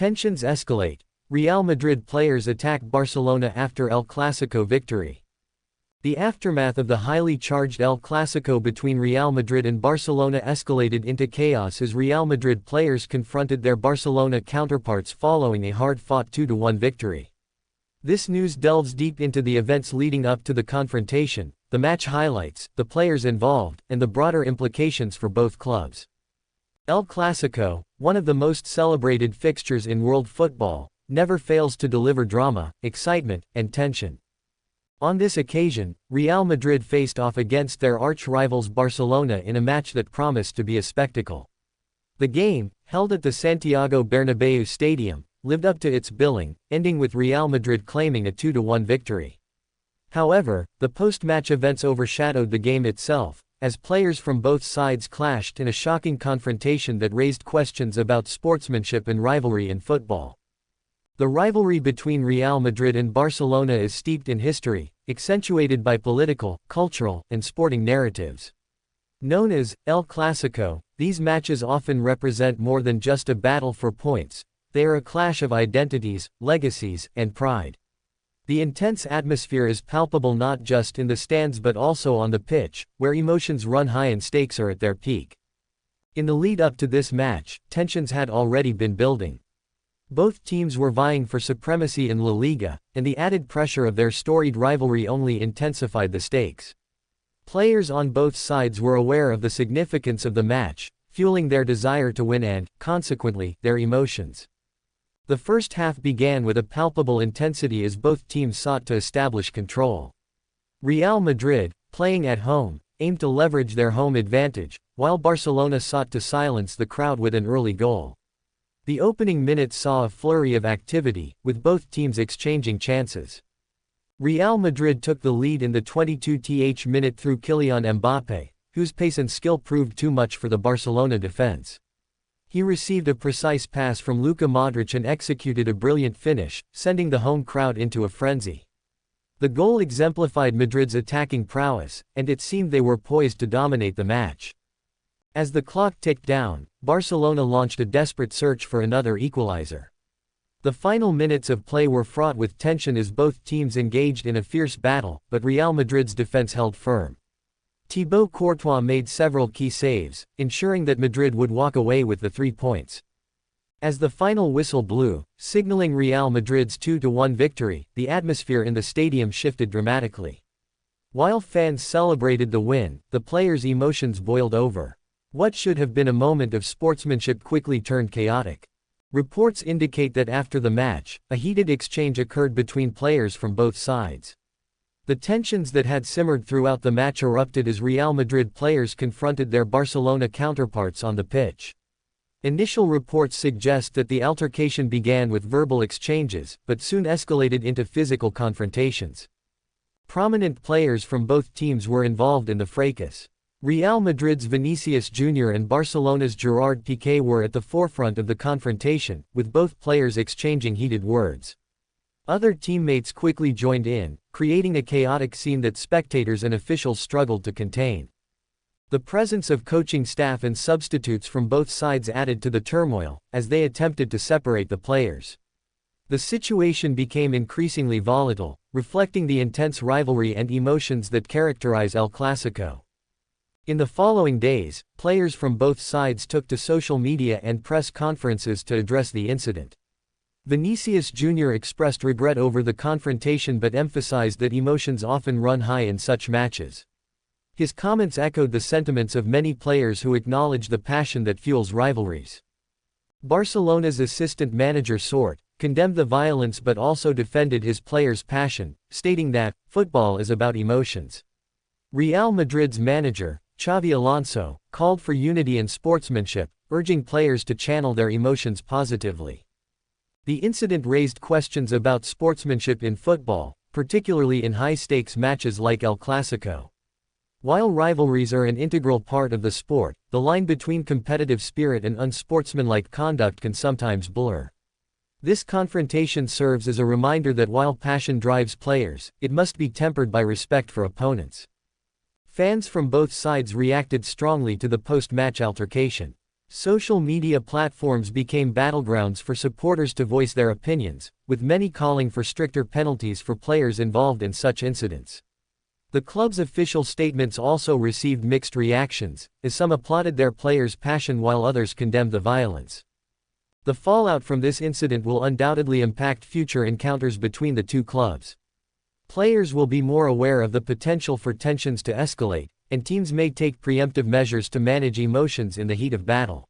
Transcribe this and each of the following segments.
Tensions escalate. Real Madrid players attack Barcelona after El Clásico victory. The aftermath of the highly charged El Clásico between Real Madrid and Barcelona escalated into chaos as Real Madrid players confronted their Barcelona counterparts following a hard-fought 2-1 victory. This news delves deep into the events leading up to the confrontation, the match highlights, the players involved, and the broader implications for both clubs. El Clásico, one of the most celebrated fixtures in world football, never fails to deliver drama, excitement, and tension. On this occasion, Real Madrid faced off against their arch-rivals Barcelona in a match that promised to be a spectacle. The game, held at the Santiago Bernabéu Stadium, lived up to its billing, ending with Real Madrid claiming a 2-1 victory. However, the post-match events overshadowed the game itself, as players from both sides clashed in a shocking confrontation that raised questions about sportsmanship and rivalry in football. The rivalry between Real Madrid and Barcelona is steeped in history, accentuated by political, cultural, and sporting narratives. Known as El Clásico, these matches often represent more than just a battle for points. They are a clash of identities, legacies, and pride. The intense atmosphere is palpable not just in the stands but also on the pitch, where emotions run high and stakes are at their peak. In the lead-up to this match, tensions had already been building. Both teams were vying for supremacy in La Liga, and the added pressure of their storied rivalry only intensified the stakes. Players on both sides were aware of the significance of the match, fueling their desire to win and, consequently, their emotions. The first half began with a palpable intensity as both teams sought to establish control. Real Madrid, playing at home, aimed to leverage their home advantage, while Barcelona sought to silence the crowd with an early goal. The opening minutes saw a flurry of activity, with both teams exchanging chances. Real Madrid took the lead in the 22th minute through Kylian Mbappé, whose pace and skill proved too much for the Barcelona defense. He received a precise pass from Luka Modric and executed a brilliant finish, sending the home crowd into a frenzy. The goal exemplified Madrid's attacking prowess, and it seemed they were poised to dominate the match. As the clock ticked down, Barcelona launched a desperate search for another equalizer. The final minutes of play were fraught with tension as both teams engaged in a fierce battle, but Real Madrid's defense held firm. Thibaut Courtois made several key saves, ensuring that Madrid would walk away with the 3 points. As the final whistle blew, signaling Real Madrid's 2-1 victory, the atmosphere in the stadium shifted dramatically. While fans celebrated the win, the players' emotions boiled over. What should have been a moment of sportsmanship quickly turned chaotic. Reports indicate that after the match, a heated exchange occurred between players from both sides. The tensions that had simmered throughout the match erupted as Real Madrid players confronted their Barcelona counterparts on the pitch. Initial reports suggest that the altercation began with verbal exchanges, but soon escalated into physical confrontations. Prominent players from both teams were involved in the fracas. Real Madrid's Vinicius Jr. and Barcelona's Gerard Piqué were at the forefront of the confrontation, with both players exchanging heated words. Other teammates quickly joined in, creating a chaotic scene that spectators and officials struggled to contain. The presence of coaching staff and substitutes from both sides added to the turmoil, as they attempted to separate the players. The situation became increasingly volatile, reflecting the intense rivalry and emotions that characterize El Clásico. In the following days, players from both sides took to social media and press conferences to address the incident. Vinicius Jr. expressed regret over the confrontation but emphasized that emotions often run high in such matches. His comments echoed the sentiments of many players who acknowledge the passion that fuels rivalries. Barcelona's assistant manager Sort condemned the violence but also defended his players' passion, stating that, "Football is about emotions." Real Madrid's manager, Xavi Alonso, called for unity and sportsmanship, urging players to channel their emotions positively. The incident raised questions about sportsmanship in football, particularly in high-stakes matches like El Clásico. While rivalries are an integral part of the sport, the line between competitive spirit and unsportsmanlike conduct can sometimes blur. This confrontation serves as a reminder that while passion drives players, it must be tempered by respect for opponents. Fans from both sides reacted strongly to the post-match altercation. Social media platforms became battlegrounds for supporters to voice their opinions, with many calling for stricter penalties for players involved in such incidents. The club's official statements also received mixed reactions, as some applauded their players' passion while others condemned the violence. The fallout from this incident will undoubtedly impact future encounters between the two clubs. Players will be more aware of the potential for tensions to escalate, and teams may take preemptive measures to manage emotions in the heat of battle.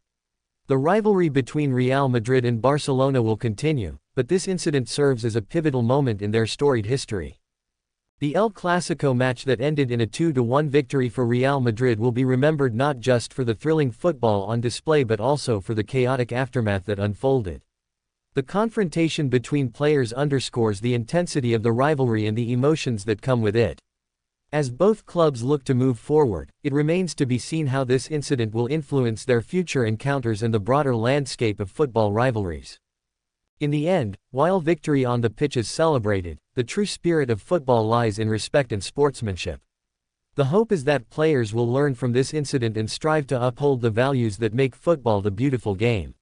The rivalry between Real Madrid and Barcelona will continue, but this incident serves as a pivotal moment in their storied history. The El Clásico match that ended in a 2-1 victory for Real Madrid will be remembered not just for the thrilling football on display but also for the chaotic aftermath that unfolded. The confrontation between players underscores the intensity of the rivalry and the emotions that come with it. As both clubs look to move forward, it remains to be seen how this incident will influence their future encounters and the broader landscape of football rivalries. In the end, while victory on the pitch is celebrated, the true spirit of football lies in respect and sportsmanship. The hope is that players will learn from this incident and strive to uphold the values that make football the beautiful game.